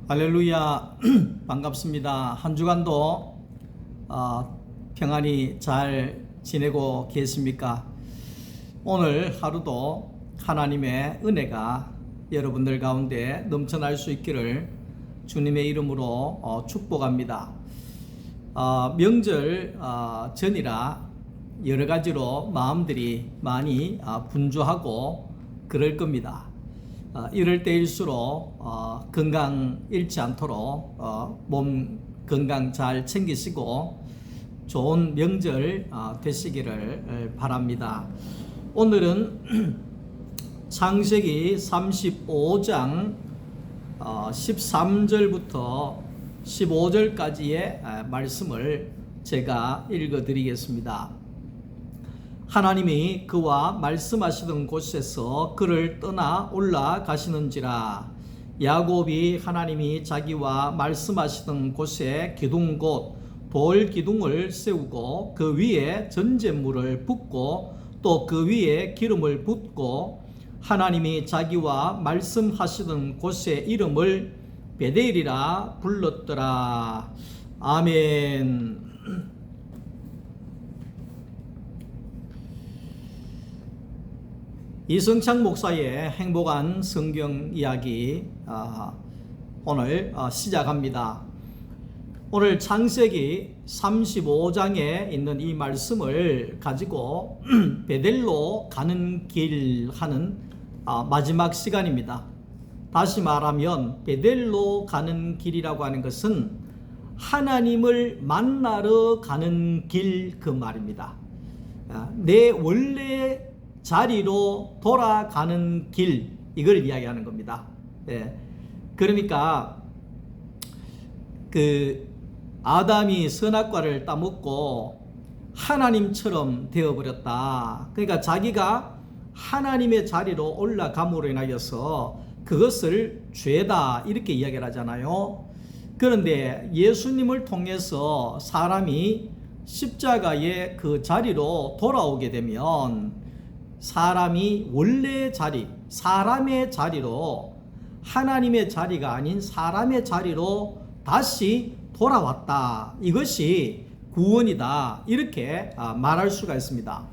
할렐루야. 반갑습니다. 한 주간도 평안히 잘 지내고 계십니까? 오늘 하루도 하나님의 은혜가 여러분들 가운데 넘쳐날 수 있기를 주님의 이름으로 축복합니다. 명절 전이라 여러 가지로 마음들이 많이 분주하고 그럴 겁니다. 이럴 때일수록 건강 잃지 않도록 몸 건강 잘 챙기시고 좋은 명절 되시기를 바랍니다. 오늘은 창세기 35장 13절부터 15절까지의 말씀을 제가 읽어드리겠습니다. 하나님이 그와 말씀하시던 곳에서 그를 떠나 올라가시는지라. 야곱이 하나님이 자기와 말씀하시던 곳에 기둥 곧 돌 기둥을 세우고 그 위에 전제물을 붓고 또 그 위에 기름을 붓고 하나님이 자기와 말씀하시던 곳의 이름을 베델이라 불렀더라. 아멘. 이성창 목사의 행복한 성경 이야기 오늘 시작합니다. 오늘 창세기 35장에 있는 이 말씀을 가지고 베델로 가는 길 하는 마지막 시간입니다. 다시 말하면 베델로 가는 길이라고 하는 것은 하나님을 만나러 가는 길 그 말입니다. 내 원래 자리로 돌아가는 길, 이걸 이야기하는 겁니다. 그러니까 아담이 선악과를 따먹고 하나님처럼 되어버렸다. 그러니까 자기가 하나님의 자리로 올라감으로 인하여서 그것을 죄다 이렇게 이야기를 하잖아요. 그런데 예수님을 통해서 사람이 십자가의 그 자리로 돌아오게 되면 사람이 원래 자리, 사람의 자리로 하나님의 자리가 아닌 사람의 자리로 다시 돌아왔다. 이것이 구원이다. 이렇게 말할 수가 있습니다.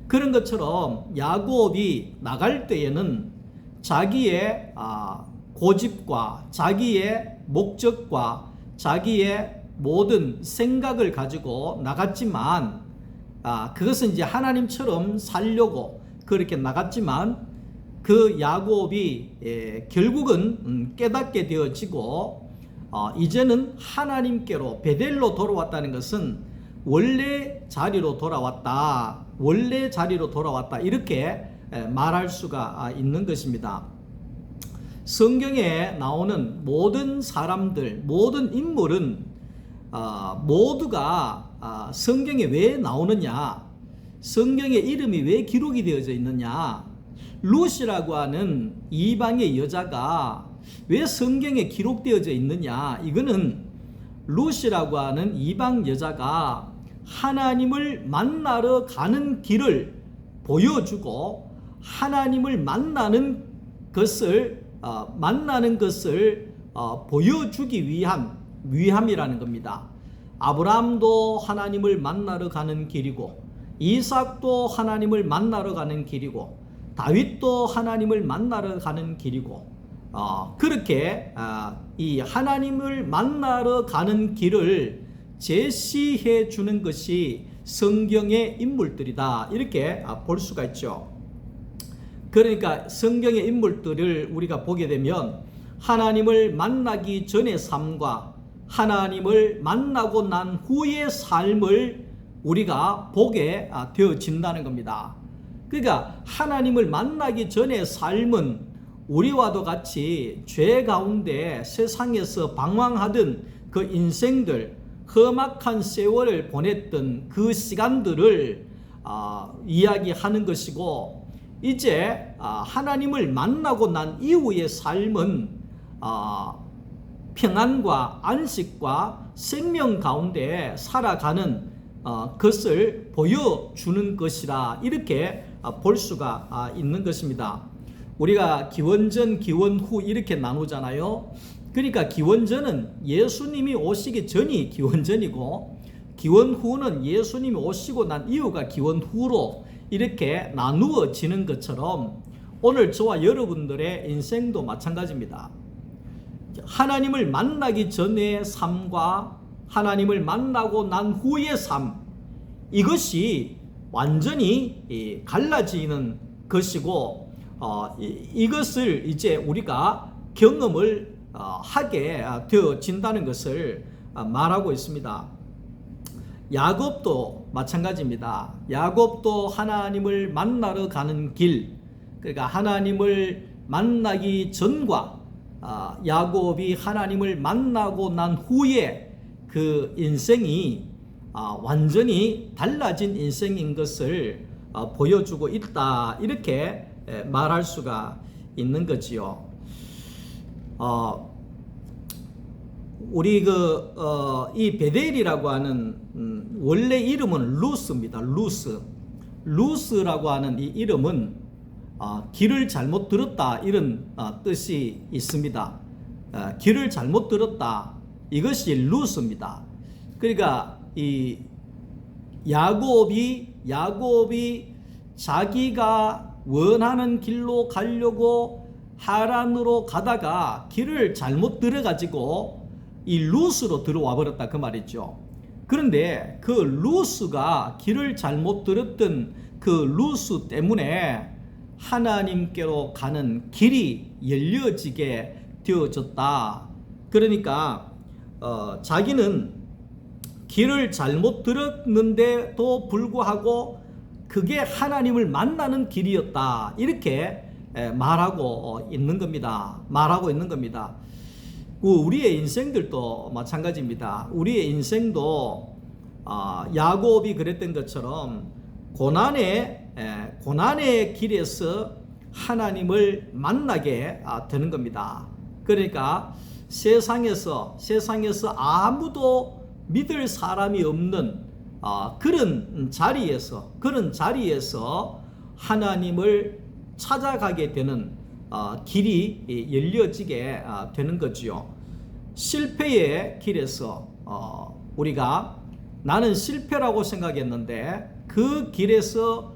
그런 것처럼 야곱이 나갈 때에는 자기의 고집과 자기의 목적과 자기의 모든 생각을 가지고 나갔지만 그것은 이제 하나님처럼 살려고 그렇게 나갔지만 그 야곱이 결국은 깨닫게 되어지고 이제는 하나님께로 베델로 돌아왔다는 것은 원래 자리로 돌아왔다. 원래 자리로 돌아왔다. 이렇게 말할 수가 있는 것입니다. 성경에 나오는 모든 사람들, 모든 인물은 모두가 성경에 왜 나오느냐? 성경에 이름이 왜 기록이 되어져 있느냐? 룻이라고 하는 이방의 여자가 왜 성경에 기록되어져 있느냐? 이거는 룻이라고 하는 이방 여자가 하나님을 만나러 가는 길을 보여주고 하나님을 만나는 것을 보여주기 위함이라는 겁니다. 아브라함도 하나님을 만나러 가는 길이고 이삭도 하나님을 만나러 가는 길이고 다윗도 하나님을 만나러 가는 길이고 그렇게 이 하나님을 만나러 가는 길을 제시해 주는 것이 성경의 인물들이다. 이렇게 볼 수가 있죠. 그러니까 성경의 인물들을 우리가 보게 되면 하나님을 만나기 전의 삶과 하나님을 만나고 난 후의 삶을 우리가 보게 되어진다는 겁니다. 그러니까 하나님을 만나기 전의 삶은 우리와도 같이 죄 가운데 세상에서 방황하던 그 인생들, 험악한 세월을 보냈던 그 시간들을 이야기하는 것이고, 이제 하나님을 만나고 난 이후의 삶은 평안과 안식과 생명 가운데 살아가는 것을 보여주는 것이라 이렇게 볼 수가 있는 것입니다. 우리가 기원전, 기원후 이렇게 나누잖아요. 그러니까 기원전은 예수님이 오시기 전이 기원전이고, 기원후는 예수님이 오시고 난 이후가 기원후로 이렇게 나누어지는 것처럼 오늘 저와 여러분들의 인생도 마찬가지입니다. 하나님을 만나기 전의 삶과 하나님을 만나고 난 후의 삶, 이것이 완전히 갈라지는 것이고, 이것을 이제 우리가 경험을 하게 되어진다는 것을 말하고 있습니다. 야곱도 마찬가지입니다. 야곱도 하나님을 만나러 가는 길, 그러니까 하나님을 만나기 전과 야곱이 하나님을 만나고 난 후에 그 인생이 완전히 달라진 인생인 것을 보여주고 있다, 이렇게 말할 수가 있는 거지요. 우리 이 베델이라고 하는 원래 이름은 루스입니다. 루스라고 하는 이 이름은 길을 잘못 들었다, 이런 뜻이 있습니다. 길을 잘못 들었다, 이것이 루스입니다. 그러니까 이 야곱이 자기가 원하는 길로 가려고 하란으로 가다가 길을 잘못 들어가지고 이 루스로 들어와 버렸다, 그 말이죠. 그런데 그 루스가 길을 잘못 들었던 그 루스 때문에 하나님께로 가는 길이 열려지게 되어졌다. 그러니까 자기는 길을 잘못 들었는데도 불구하고 그게 하나님을 만나는 길이었다, 이렇게 말하고 있는 겁니다. 우리의 인생들도 마찬가지입니다. 우리의 인생도 야곱이 그랬던 것처럼 고난의 길에서 하나님을 만나게 되는 겁니다. 그러니까 세상에서 아무도 믿을 사람이 없는 그런 자리에서 하나님을 찾아가게 되는 길이 열려지게 되는 거지요. 실패의 길에서 우리가 나는 실패라고 생각했는데 그 길에서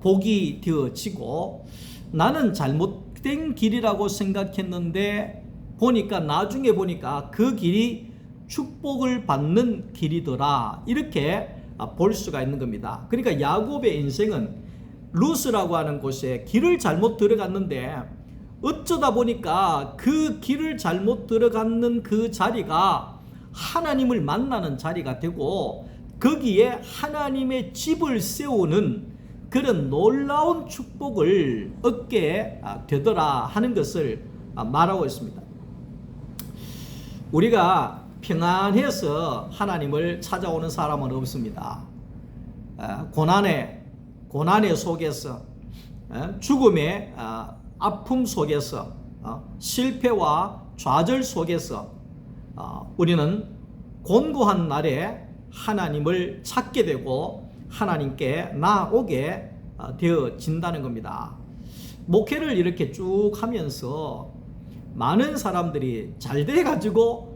복이 되어지고, 나는 잘못된 길이라고 생각했는데 나중에 보니까 그 길이 축복을 받는 길이더라, 이렇게 볼 수가 있는 겁니다. 그러니까 야곱의 인생은 루스라고 하는 곳에 길을 잘못 들어갔는데 어쩌다 보니까 그 길을 잘못 들어갔는 그 자리가 하나님을 만나는 자리가 되고, 거기에 하나님의 집을 세우는 그런 놀라운 축복을 얻게 되더라 하는 것을 말하고 있습니다. 우리가 평안해서 하나님을 찾아오는 사람은 없습니다. 고난의 속에서, 죽음의 아픔 속에서, 실패와 좌절 속에서 우리는 곤고한 날에 하나님을 찾게 되고 하나님께 나아오게 되어진다는 겁니다. 목회를 이렇게 쭉 하면서 많은 사람들이 잘 돼가지고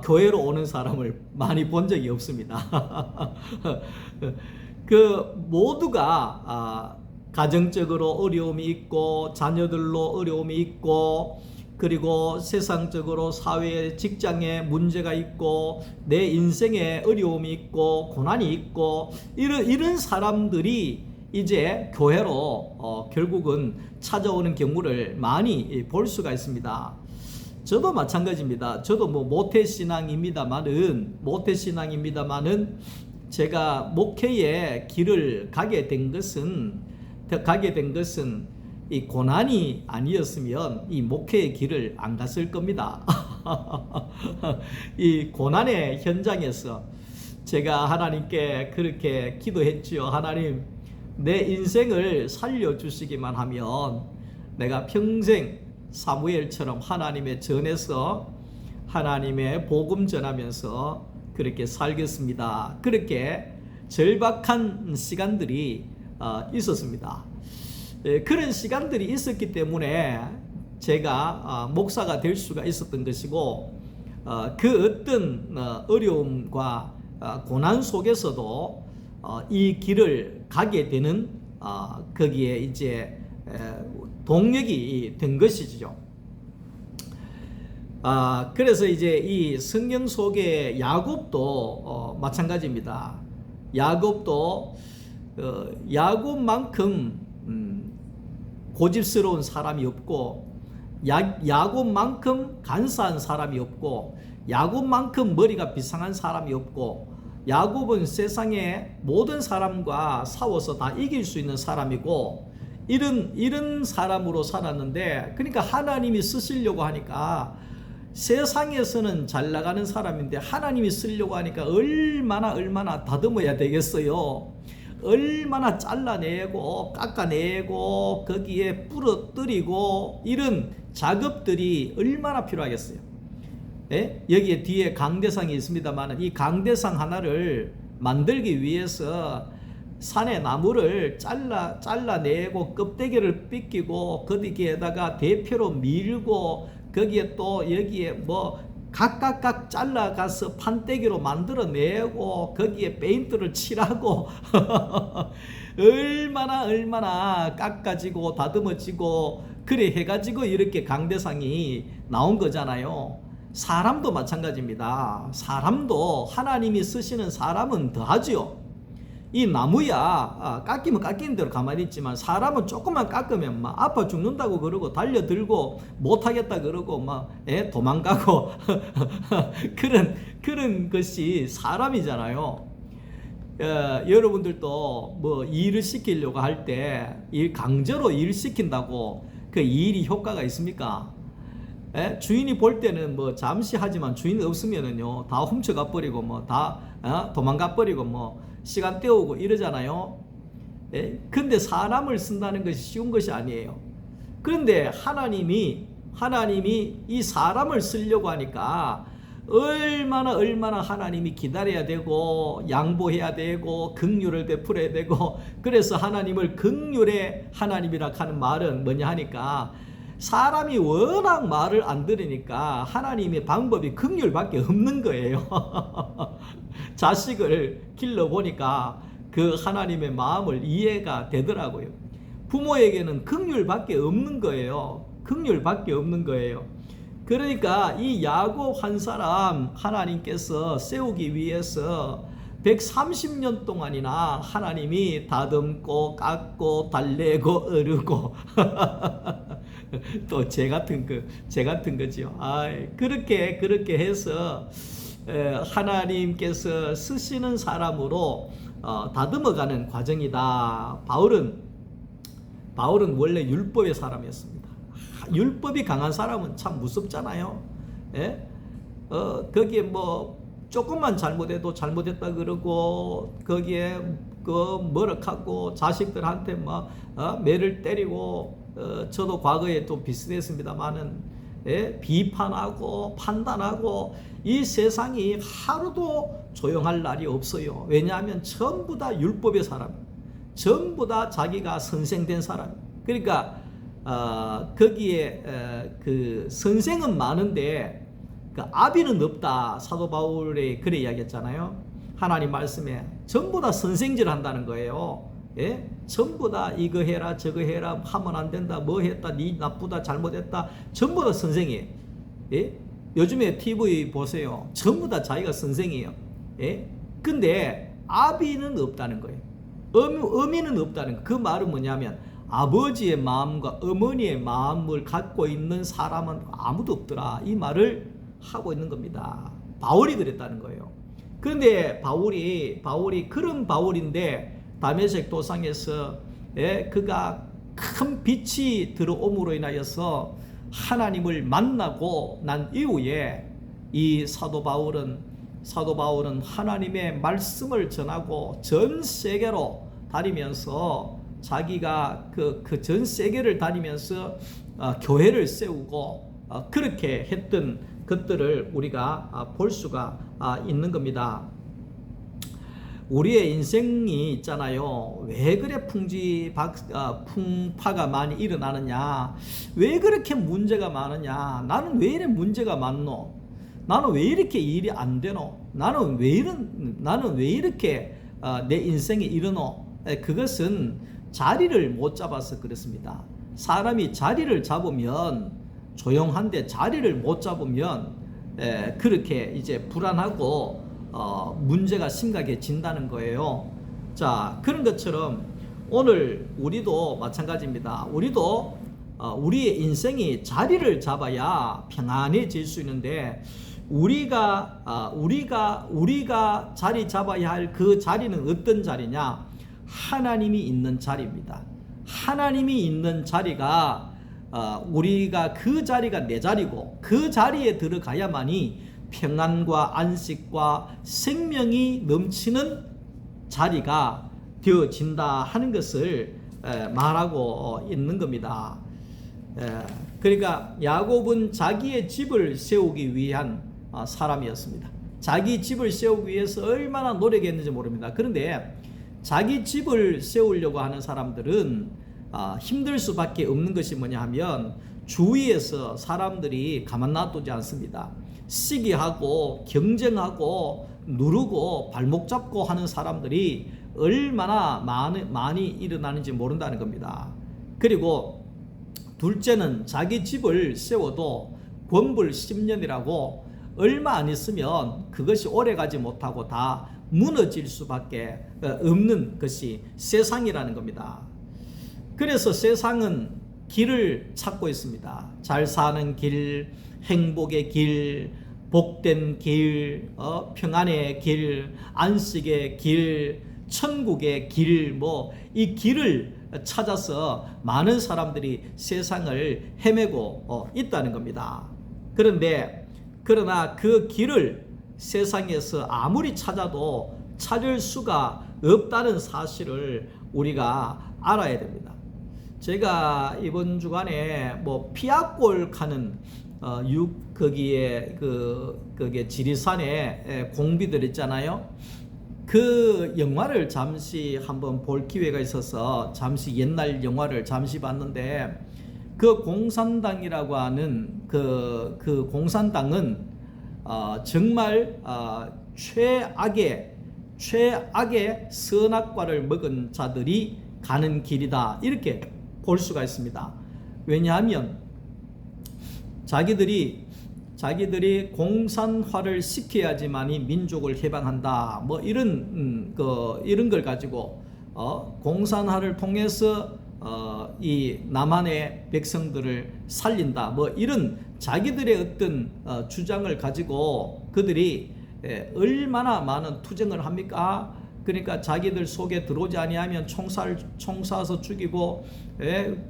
교회로 오는 사람을 많이 본 적이 없습니다. 모두가 가정적으로 어려움이 있고, 자녀들로 어려움이 있고, 그리고 세상적으로 사회 직장에 문제가 있고, 내 인생에 어려움이 있고 고난이 있고, 이런 사람들이 이제 교회로 결국은 찾아오는 경우를 많이 볼 수가 있습니다. 저도 마찬가지입니다. 저도 모태신앙입니다만은 제가 목회의 길을 가게 된 것은 이 고난이 아니었으면 이 목회의 길을 안 갔을 겁니다. 이 고난의 현장에서 제가 하나님께 그렇게 기도했지요. 하나님, 내 인생을 살려주시기만 하면 내가 평생 사무엘처럼 하나님의 전에서 하나님의 복음 전하면서 그렇게 살겠습니다. 그렇게 절박한 시간들이 있었습니다. 그런 시간들이 있었기 때문에 제가 목사가 될 수가 있었던 것이고, 그 어떤 어려움과 고난 속에서도 이 길을 가게 되는 거기에 이제 동력이 된 것이죠. 그래서 이제 이 성경 속에 야곱도 마찬가지입니다. 야곱도 야곱만큼 고집스러운 사람이 없고, 야곱만큼 간사한 사람이 없고, 야곱만큼 머리가 비상한 사람이 없고, 야곱은 세상의 모든 사람과 싸워서 다 이길 수 있는 사람이고, 이런 사람으로 살았는데, 그러니까 하나님이 쓰시려고 하니까, 세상에서는 잘 나가는 사람인데 하나님이 쓰려고 하니까 얼마나 다듬어야 되겠어요. 얼마나 잘라내고 깎아내고 거기에 부러뜨리고 이런 작업들이 얼마나 필요하겠어요. 예? 여기에 뒤에 강대상이 있습니다만, 이 강대상 하나를 만들기 위해서 산의 나무를 잘라내고 껍데기를 삐끼고 거기에다가 대표로 밀고, 거기에 또 여기에 뭐 각각 잘라가서 판때기로 만들어내고 거기에 페인트를 칠하고 얼마나 깎아지고 다듬어지고 그래 해가지고 이렇게 강대상이 나온 거잖아요. 사람도 마찬가지입니다. 사람도 하나님이 쓰시는 사람은 더하죠. 이 나무야 깎이면 깎이는 대로 가만히 있지만, 사람은 조금만 깎으면 막 아파 죽는다고 그러고 달려들고 못하겠다 그러고 막 도망가고 그런 것이 사람이잖아요. 여러분들도 뭐 일을 시키려고 할 때 강제로 일을 시킨다고 그 일이 효과가 있습니까? 주인이 볼 때는 뭐 잠시 하지만 주인 없으면은요 다 훔쳐가 버리고 뭐 다 도망가 버리고 뭐 시간 때우고 이러잖아요. 근데 사람을 쓴다는 것이 쉬운 것이 아니에요. 그런데 하나님이 이 사람을 쓰려고 하니까 얼마나 하나님이 기다려야 되고 양보해야 되고 긍휼을 베풀어야 되고, 그래서 하나님을 긍휼의 하나님이라 하는 말은 뭐냐 하니까, 사람이 워낙 말을 안 들으니까 하나님의 방법이 긍휼밖에 없는 거예요. 자식을 길러보니까 그 하나님의 마음을 이해가 되더라고요. 부모에게는 긍휼밖에 없는 거예요. 긍휼밖에 없는 거예요. 그러니까 이 야곱 한 사람 하나님께서 세우기 위해서 130년 동안이나 하나님이 다듬고 깎고 달래고 어르고 또 제 같은 거죠. 그렇게 해서 하나님께서 쓰시는 사람으로 다듬어가는 과정이다. 바울은 원래 율법의 사람이었습니다. 율법이 강한 사람은 참 무섭잖아요. 거기에 뭐 조금만 잘못해도 잘못했다 그러고, 거기에 뭐라 하고 자식들한테 막 매를 때리고, 저도 과거에 또 비슷했습니다만은 비판하고 판단하고, 이 세상이 하루도 조용할 날이 없어요. 왜냐하면 전부 다 율법의 사람, 전부 다 자기가 선생된 사람. 그러니까 거기에 그 선생은 많은데 그 아비는 없다. 사도 바울이 그래 이야기했잖아요. 하나님 말씀에 전부 다 선생질 한다는 거예요. 전부 다 이거 해라 저거 해라, 하면 안 된다, 뭐 했다, 니 나쁘다, 잘못했다, 전부 다 선생이에요. 요즘에 TV 보세요. 전부 다 자기가 선생이에요. 근데 아비는 없다는 거예요. 어미는 없다는 거예요. 그 말은 뭐냐면 아버지의 마음과 어머니의 마음을 갖고 있는 사람은 아무도 없더라, 이 말을 하고 있는 겁니다. 바울이 그랬다는 거예요. 그런데 바울이 그런 바울인데 다메섹 도상에서 그가 큰 빛이 들어옴으로 인하여서 하나님을 만나고 난 이후에 이 사도 바울은 하나님의 말씀을 전하고 전 세계로 다니면서 자기가 그 전 세계를 다니면서 교회를 세우고 그렇게 했던 것들을 우리가 볼 수가 있는 겁니다. 우리의 인생이 있잖아요. 왜 그래 풍파가 많이 일어나느냐? 왜 그렇게 문제가 많으냐? 나는 왜 이래 문제가 많노? 나는 왜 이렇게 일이 안 되노? 나는 왜 이렇게 내 인생이 이러노? 그것은 자리를 못 잡아서 그렇습니다. 사람이 자리를 잡으면 조용한데 자리를 못 잡으면 그렇게 이제 불안하고 문제가 심각해진다는 거예요. 자, 그런 것처럼 오늘 우리도 마찬가지입니다. 우리도 우리의 인생이 자리를 잡아야 평안해질 수 있는데 우리가 자리 잡아야 할 그 자리는 어떤 자리냐? 하나님이 있는 자리입니다. 하나님이 있는 자리가 우리가 그 자리가 내 자리고 그 자리에 들어가야만이 평안과 안식과 생명이 넘치는 자리가 되어진다 하는 것을 말하고 있는 겁니다. 그러니까 야곱은 자기의 집을 세우기 위한 사람이었습니다. 자기 집을 세우기 위해서 얼마나 노력했는지 모릅니다. 그런데 자기 집을 세우려고 하는 사람들은 힘들 수밖에 없는 것이 뭐냐 하면 주위에서 사람들이 가만 놔두지 않습니다. 시기하고 경쟁하고 누르고 발목 잡고 하는 사람들이 얼마나 많이 일어나는지 모른다는 겁니다. 그리고 둘째는 자기 집을 세워도 권불 10년이라고 얼마 안 있으면 그것이 오래가지 못하고 다 무너질 수밖에 없는 것이 세상이라는 겁니다. 그래서 세상은 길을 찾고 있습니다. 잘 사는 길, 행복의 길, 복된 길, 평안의 길, 안식의 길, 천국의 길, 이 길을 찾아서 많은 사람들이 세상을 헤매고 있다는 겁니다. 그러나 그 길을 세상에서 아무리 찾아도 찾을 수가 없다는 사실을 우리가 알아야 됩니다. 제가 이번 주간에 피아골 가는 거기에 그게 지리산에 공비들 있잖아요. 그 영화를 잠시 한번 볼 기회가 있어서 잠시 옛날 영화를 잠시 봤는데 그 공산당이라고 하는 그 공산당은 정말 최악의 선악과를 먹은 자들이 가는 길이다 이렇게 볼 수가 있습니다. 왜냐하면 자기들이 공산화를 시켜야지만이 민족을 해방한다 이런 걸 가지고 공산화를 통해서 이 남한의 백성들을 살린다 이런 자기들의 어떤 주장을 가지고 그들이 얼마나 많은 투쟁을 합니까? 그러니까 자기들 속에 들어오지 아니하면 총 쏴서 죽이고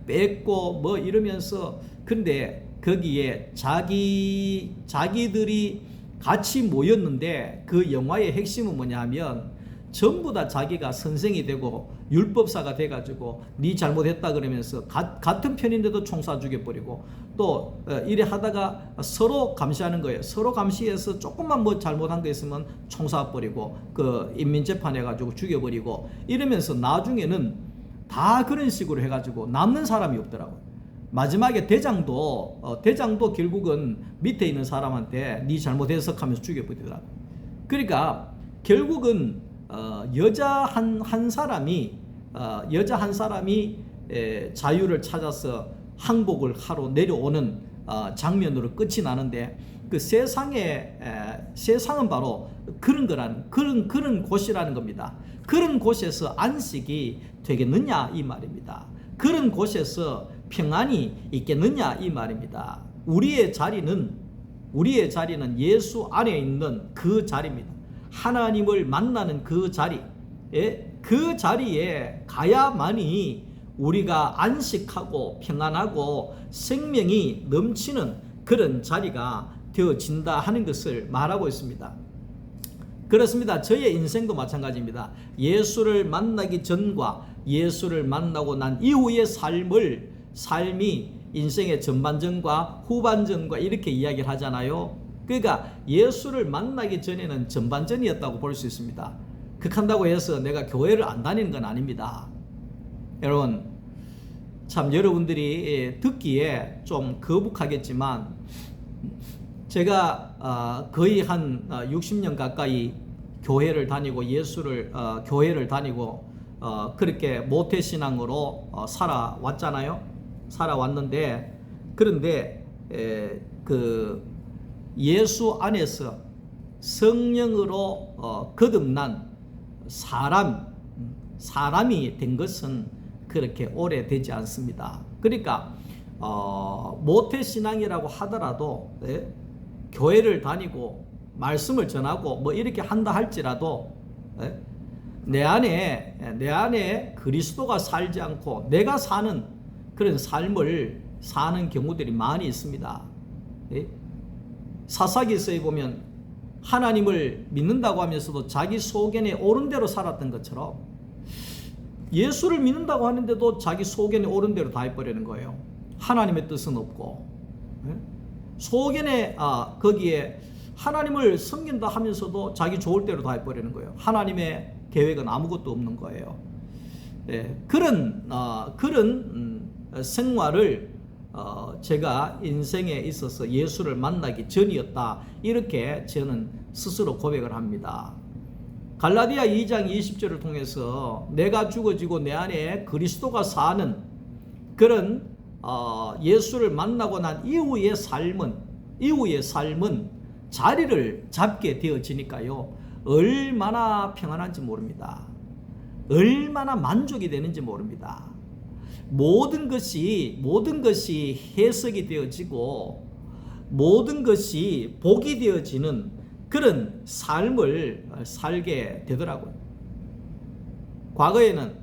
뺏고 이러면서 근데 거기에 자기들이 같이 모였는데 그 영화의 핵심은 뭐냐 하면 전부 다 자기가 선생이 되고 율법사가 돼가지고 네 잘못했다 그러면서 같은 편인데도 총 쏴 죽여버리고 또 이래 하다가 서로 감시하는 거예요. 서로 감시해서 조금만 잘못한 거 있으면 총 쏴버리고 그 인민재판 해가지고 죽여버리고 이러면서 나중에는 다 그런 식으로 해가지고 남는 사람이 없더라고요. 마지막에 대장도 결국은 밑에 있는 사람한테 네 잘못해서 하면서 죽여버리더라고요. 그러니까 결국은 여자 한 사람이 자유를 찾아서 항복을 하러 내려오는 장면으로 끝이 나는데 그 세상은 바로 그런 곳이라는 겁니다. 그런 곳에서 안식이 되겠느냐 이 말입니다. 그런 곳에서 평안이 있겠느냐 이 말입니다. 우리의 자리는 예수 안에 있는 그 자리입니다. 하나님을 만나는 그 자리에 가야만이 우리가 안식하고 평안하고 생명이 넘치는 그런 자리가 되어진다 하는 것을 말하고 있습니다. 그렇습니다. 저의 인생도 마찬가지입니다. 예수를 만나기 전과 예수를 만나고 난 이후의 삶이 인생의 전반전과 후반전과 이렇게 이야기를 하잖아요. 그러니까 예수를 만나기 전에는 전반전이었다고 볼 수 있습니다. 극한다고 해서 내가 교회를 안 다니는 건 아닙니다. 여러분, 참 여러분들이 듣기에 좀 거북하겠지만 제가 거의 한 60년 가까이 교회를 다니고 교회를 다니고 그렇게 모태신앙으로 살아왔잖아요. 살아왔는데, 그런데 그 예수 안에서 성령으로 거듭난 사람이 된 것은 그렇게 오래되지 않습니다. 그러니까 모태신앙이라고 하더라도 교회를 다니고 말씀을 전하고 뭐 이렇게 한다 할지라도 내 안에 그리스도가 살지 않고 내가 사는 그런 삶을 사는 경우들이 많이 있습니다. 사사기서에 보면 하나님을 믿는다고 하면서도 자기 소견에 옳은 대로 살았던 것처럼 예수를 믿는다고 하는데도 자기 소견에 옳은 대로 다 해버리는 거예요. 하나님의 뜻은 없고 소견에 거기에 하나님을 섬긴다 하면서도 자기 좋을 대로 다 해버리는 거예요. 하나님의 계획은 아무것도 없는 거예요. 그런 생활을 제가 인생에 있어서 예수를 만나기 전이었다, 이렇게 저는 스스로 고백을 합니다. 갈라디아 2장 20절을 통해서 내가 죽어지고 내 안에 그리스도가 사는 그런 예수를 만나고 난 이후의 삶은 자리를 잡게 되어지니까요, 얼마나 평안한지 모릅니다. 얼마나 만족이 되는지 모릅니다. 모든 것이 해석이 되어지고 모든 것이 복이 되어지는 그런 삶을 살게 되더라고요. 과거에는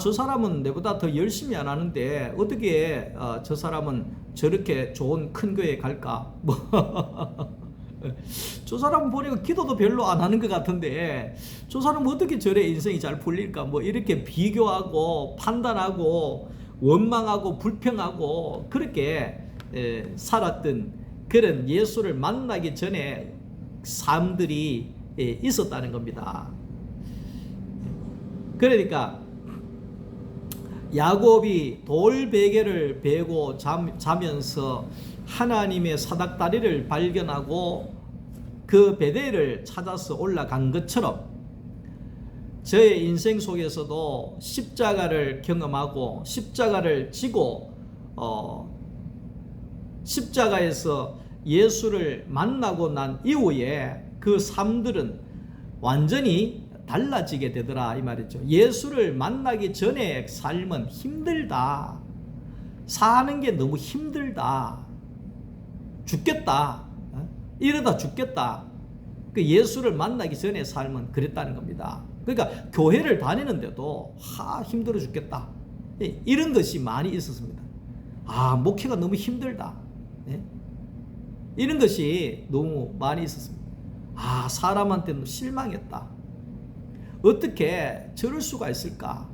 저 사람은 내보다 더 열심히 안 하는데 어떻게 저 사람은 저렇게 좋은 큰 교회에 갈까? 저 사람 보니까 기도도 별로 안 하는 것 같은데 저 사람은 어떻게 저래 인생이 잘 풀릴까? 뭐 이렇게 비교하고 판단하고 원망하고 불평하고 그렇게 살았던 그런 예수를 만나기 전에 삶들이 있었다는 겁니다. 그러니까 야곱이 돌베개를 베고 자면서 하나님의 사닥다리를 발견하고 그 베델을 찾아서 올라간 것처럼 저의 인생 속에서도 십자가를 경험하고 십자가를 지고 십자가에서 예수를 만나고 난 이후에 그 삶들은 완전히 달라지게 되더라, 이 말이죠. 예수를 만나기 전에 삶은 힘들다, 사는 게 너무 힘들다, 죽겠다, 이러다 죽겠다. 그 예수를 만나기 전에 삶은 그랬다는 겁니다. 그러니까 교회를 다니는데도 힘들어 죽겠다, 이런 것이 많이 있었습니다. 목회가 너무 힘들다, 이런 것이 너무 많이 있었습니다. 사람한테는 실망했다, 어떻게 저럴 수가 있을까,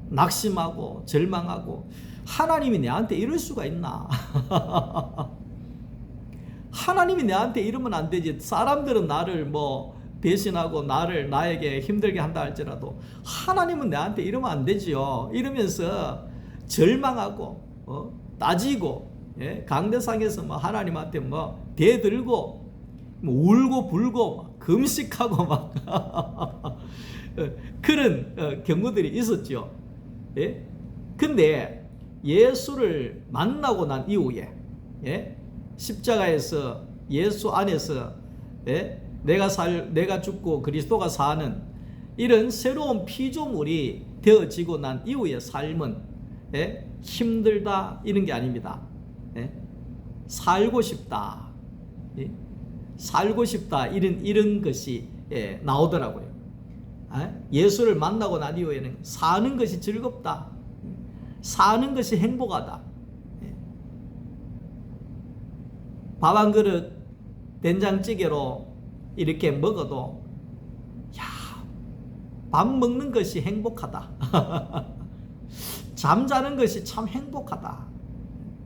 낙심하고 절망하고 하나님이 내한테 이럴 수가 있나. 하나님이 내한테 이러면 안 되지. 사람들은 나를 배신하고 나에게 힘들게 한다 할지라도 하나님은 내한테 이러면 안 되지요. 이러면서 절망하고 따지고 강대상에서 하나님한테 대들고 울고 불고 금식하고 그런 경우들이 있었죠. 근데 예수를 만나고 난 이후에 십자가에서 예수 안에서 내가 죽고 그리스도가 사는 이런 새로운 피조물이 되어지고 난 이후의 삶은 힘들다 이런 게 아닙니다. 살고 싶다, 살고 싶다, 이런 것이 나오더라고요. 예수를 만나고 난 이후에는 사는 것이 즐겁다, 사는 것이 행복하다. 밥 한 그릇 된장찌개로 이렇게 먹어도 밥 먹는 것이 행복하다. 잠자는 것이 참 행복하다.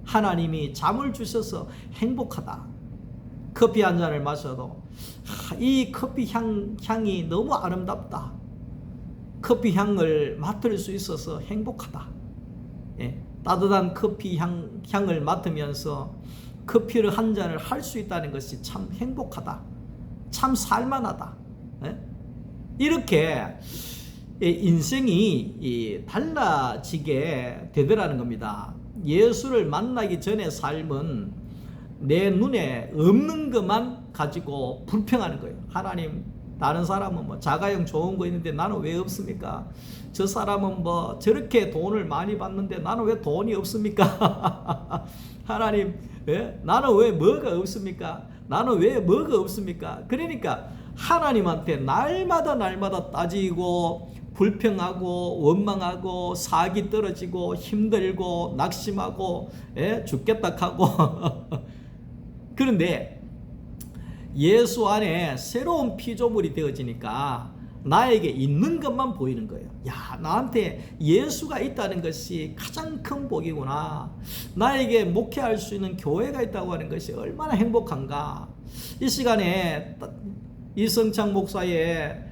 하나님이 잠을 주셔서 행복하다. 커피 한 잔을 마셔도 이 커피 향이 너무 아름답다. 커피 향을 맡을 수 있어서 행복하다. 예, 따뜻한 커피 향을 맡으면서 커피를 한 잔을 할 수 있다는 것이 참 행복하다. 참 살만하다. 예? 이렇게 인생이 달라지게 되더라는 겁니다. 예수를 만나기 전의 삶은 내 눈에 없는 것만 가지고 불평하는 거예요. 하나님, 다른 사람은 뭐 자가용 좋은 거 있는데 나는 왜 없습니까? 저 사람은 뭐 저렇게 돈을 많이 받는데 나는 왜 돈이 없습니까? 하나님, 예? 나는 왜 뭐가 없습니까? 나는 왜 뭐가 없습니까? 그러니까 하나님한테 날마다 따지고 불평하고 원망하고 사기 떨어지고 힘들고 낙심하고, 예? 죽겠다 하고 그런데 예수 안에 새로운 피조물이 되어지니까 나에게 있는 것만 보이는 거예요. 야, 나한테 예수가 있다는 것이 가장 큰 복이구나. 나에게 목회할 수 있는 교회가 있다고 하는 것이 얼마나 행복한가. 이 시간에 이성창 목사의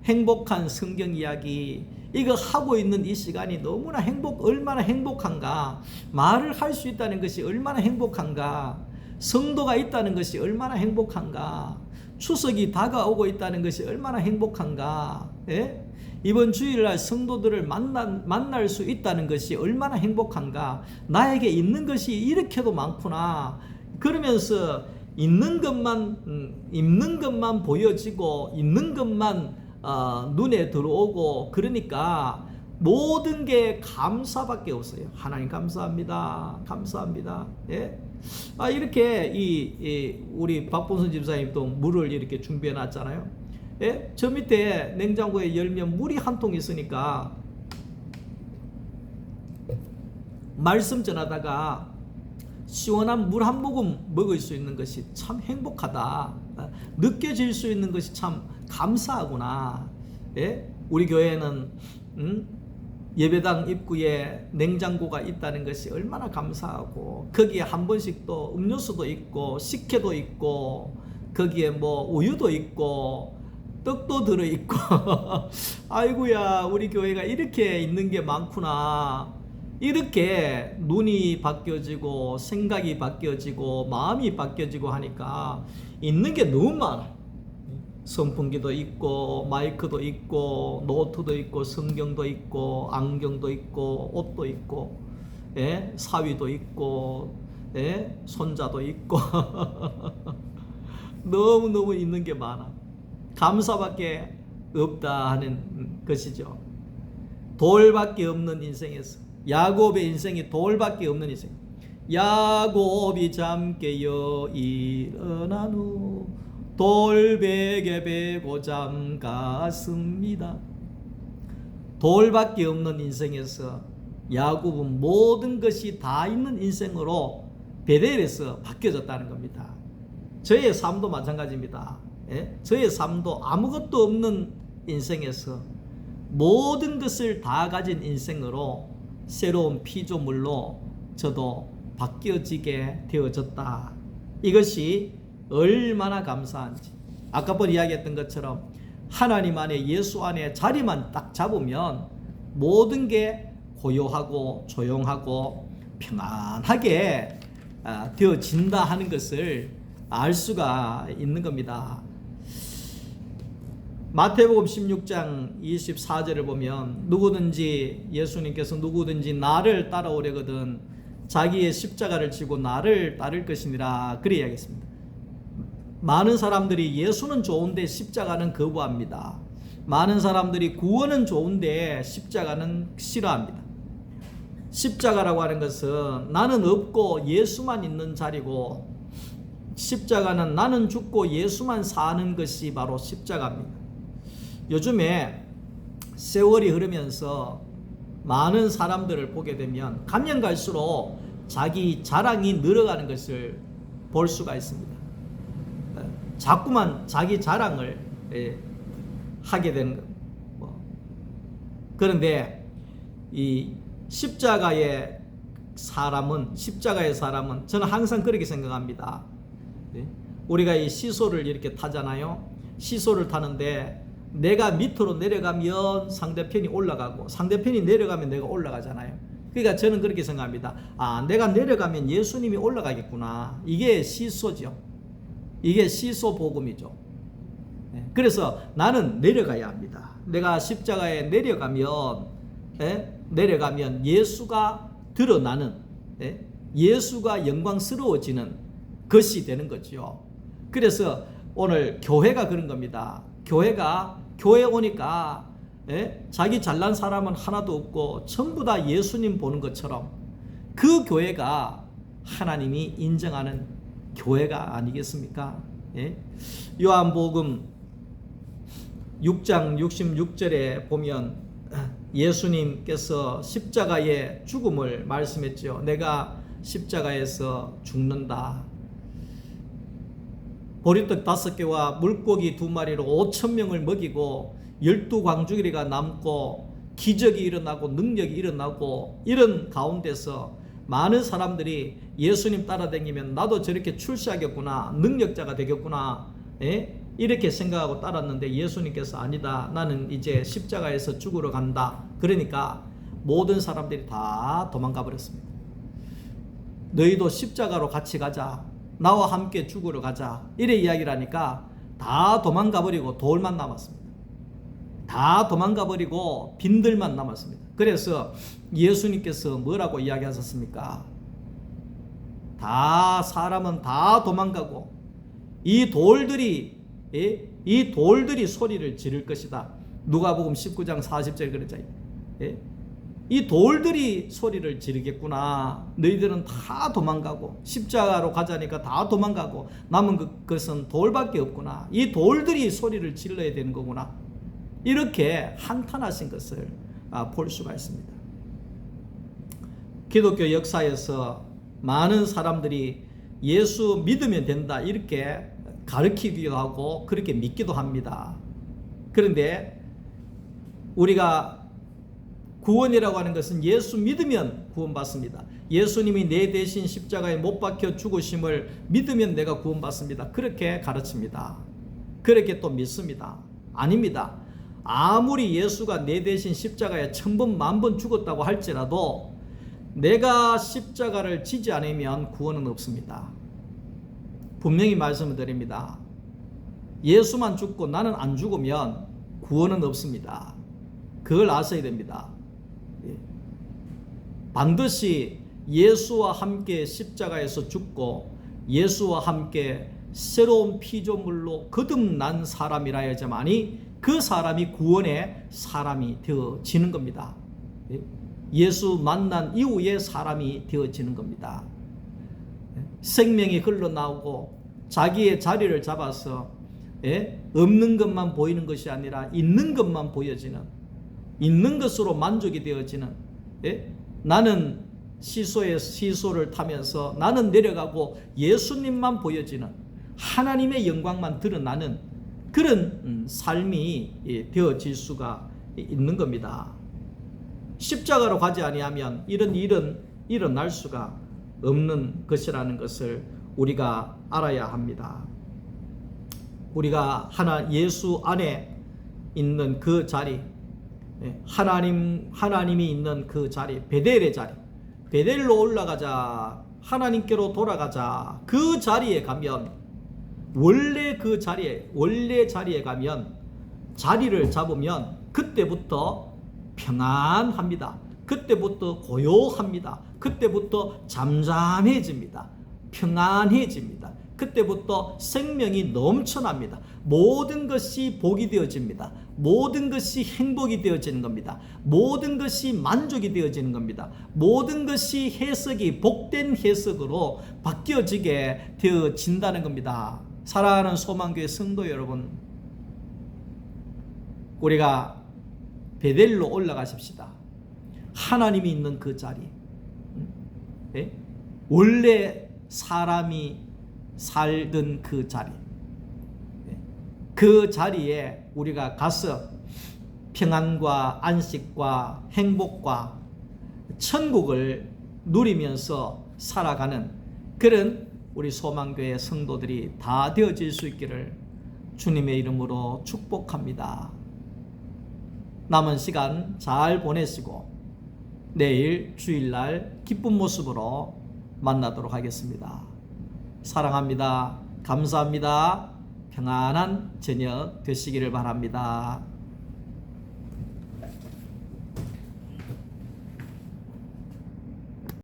행복한 성경 이야기, 이거 하고 있는 이 시간이 너무나 얼마나 행복한가. 말을 할 수 있다는 것이 얼마나 행복한가. 성도가 있다는 것이 얼마나 행복한가. 추석이 다가오고 있다는 것이 얼마나 행복한가. 예? 이번 주일날 성도들을 만날 수 있다는 것이 얼마나 행복한가. 나에게 있는 것이 이렇게도 많구나. 그러면서 있는 것만 보여지고 있는 것만 눈에 들어오고, 그러니까 모든 게 감사밖에 없어요. 하나님 감사합니다. 감사합니다. 예? 이렇게 우리 박본선 집사님 또 물을 이렇게 준비해 놨잖아요. 예? 저 밑에 냉장고에 열면 물이 한 통 있으니까 말씀 전하다가 시원한 물 한 모금 먹을 수 있는 것이 참 행복하다. 느껴질 수 있는 것이 참 감사하구나. 예? 우리 교회는 예배당 입구에 냉장고가 있다는 것이 얼마나 감사하고, 거기에 한 번씩 또 음료수도 있고 식혜도 있고 거기에 뭐 우유도 있고 떡도 들어있고 아이고야, 우리 교회가 이렇게 있는 게 많구나. 이렇게 눈이 바뀌어지고 생각이 바뀌어지고 마음이 바뀌어지고 하니까 있는 게 너무 많아. 선풍기도 있고 마이크도 있고 노트도 있고 성경도 있고 안경도 있고 옷도 있고, 예? 사위도 있고, 예? 손자도 있고 너무너무 있는 게 많아. 감사밖에 없다 하는 것이죠. 돌밖에 없는 인생에서, 야곱의 인생이 돌밖에 없는 인생. 야곱이 잠 깨어 일어난 후 돌베개 베고 잠갔습니다. 돌밖에 없는 인생에서 야곱은 모든 것이 다 있는 인생으로 베델에서 바뀌어졌다는 겁니다. 저의 삶도 마찬가지입니다. 예? 저의 삶도 아무것도 없는 인생에서 모든 것을 다 가진 인생으로 새로운 피조물로 저도 바뀌어지게 되어졌다. 이것이 얼마나 감사한지. 아까 번 이야기했던 것처럼 하나님 안에, 예수 안에 자리만 딱 잡으면 모든 게 고요하고 조용하고 평안하게 되어진다 하는 것을 알 수가 있는 겁니다. 마태복음 16장 24절을 보면 예수님께서 누구든지 나를 따라오려거든 자기의 십자가를 지고 나를 따를 것이니라, 그래 이야기했습니다. 많은 사람들이 예수는 좋은데 십자가는 거부합니다. 많은 사람들이 구원은 좋은데 십자가는 싫어합니다. 십자가라고 하는 것은 나는 없고 예수만 있는 자리고, 십자가는 나는 죽고 예수만 사는 것이 바로 십자가입니다. 요즘에 세월이 흐르면서 많은 사람들을 보게 되면 가면 갈수록 자기 자랑이 늘어가는 것을 볼 수가 있습니다. 자꾸만 자기 자랑을 하게 되는 것. 그런데 이 십자가의 사람은 저는 항상 그렇게 생각합니다. 우리가 이 시소를 이렇게 타잖아요. 시소를 타는데 내가 밑으로 내려가면 상대편이 올라가고 상대편이 내려가면 내가 올라가잖아요. 그러니까 저는 그렇게 생각합니다. 내가 내려가면 예수님이 올라가겠구나. 이게 시소죠. 이게 시소 복음이죠. 그래서 나는 내려가야 합니다. 내가 십자가에 내려가면 예수가 드러나는, 예수가 영광스러워지는 것이 되는 거죠. 그래서 오늘 교회가 그런 겁니다. 교회 오니까 자기 잘난 사람은 하나도 없고 전부 다 예수님 보는 것처럼 그 교회가 하나님이 인정하는 교회가 아니겠습니까? 요한복음 6장 66절에 보면 예수님께서 십자가의 죽음을 말씀했죠. 내가 십자가에서 죽는다. 보리떡 5개와 물고기 2마리로 5,000명을 먹이고 12광주리가 남고 기적이 일어나고 능력이 일어나고 이런 가운데서 많은 사람들이 예수님 따라다니면 나도 저렇게 출세하겠구나, 능력자가 되겠구나, 이렇게 생각하고 따랐는데 예수님께서 아니다, 나는 이제 십자가에서 죽으러 간다. 그러니까 모든 사람들이 다 도망가 버렸습니다. 너희도 십자가로 같이 가자, 나와 함께 죽으러 가자, 이래 이야기를 하니까 다 도망가 버리고 돌만 남았습니다. 다 도망가 버리고 빈들만 남았습니다. 그래서 예수님께서 뭐라고 이야기하셨습니까? 사람은 다 도망가고 이 돌들이 소리를 지를 것이다. 누가복음 19장 40절 그러잖아요. 이 돌들이 소리를 지르겠구나. 너희들은 다 도망가고 십자가로 가자니까 다 도망가고 남은 것은 돌밖에 없구나. 이 돌들이 소리를 질러야 되는 거구나. 이렇게 한탄하신 것을 볼 수가 있습니다. 기독교 역사에서 많은 사람들이 예수 믿으면 된다 이렇게 가르치기도 하고 그렇게 믿기도 합니다. 그런데 우리가 구원이라고 하는 것은 예수 믿으면 구원받습니다. 예수님이 내 대신 십자가에 못 박혀 죽으심을 믿으면 내가 구원받습니다. 그렇게 가르칩니다. 그렇게 또 믿습니다. 아닙니다. 아무리 예수가 내 대신 십자가에 1000번, 10,000번 죽었다고 할지라도 내가 십자가를 지지 않으면 구원은 없습니다. 분명히 말씀을 드립니다. 예수만 죽고 나는 안 죽으면 구원은 없습니다. 그걸 아셔야 됩니다. 반드시 예수와 함께 십자가에서 죽고 예수와 함께 새로운 피조물로 거듭난 사람이라야지만이 그 사람이 구원의 사람이 되어지는 겁니다. 예수 만난 이후에 사람이 되어지는 겁니다. 생명이 흘러나오고 자기의 자리를 잡아서 없는 것만 보이는 것이 아니라 있는 것만 보여지는, 있는 것으로 만족이 되어지는, 나는 시소를 타면서 나는 내려가고 예수님만 보여지는, 하나님의 영광만 드러나는 그런 삶이 되어질 수가 있는 겁니다. 십자가로 가지 아니하면 이런 일은 일어날 수가 없는 것이라는 것을 우리가 알아야 합니다. 우리가 예수 안에 있는 그 자리, 하나님이 있는 그 자리, 베델의 자리, 베델로 올라가자, 하나님께로 돌아가자. 그 자리에 가면 원래 자리에 가면 자리를 잡으면 그때부터 평안합니다. 그때부터 고요합니다. 그때부터 잠잠해집니다. 평안해집니다. 그때부터 생명이 넘쳐납니다. 모든 것이 복이 되어집니다. 모든 것이 행복이 되어지는 겁니다. 모든 것이 만족이 되어지는 겁니다. 모든 것이 해석이 복된 해석으로 바뀌어지게 되어진다는 겁니다. 사랑하는 소망교회 성도 여러분, 우리가 베델로 올라가십시다. 하나님이 있는 그 자리, 원래 사람이 살던 그 자리, 그 자리에 우리가 가서 평안과 안식과 행복과 천국을 누리면서 살아가는 그런 우리 소망교회 성도들이 다 되어질 수 있기를 주님의 이름으로 축복합니다. 남은 시간 잘 보내시고 내일 주일날 기쁜 모습으로 만나도록 하겠습니다. 사랑합니다. 감사합니다. 평안한 저녁 되시기를 바랍니다.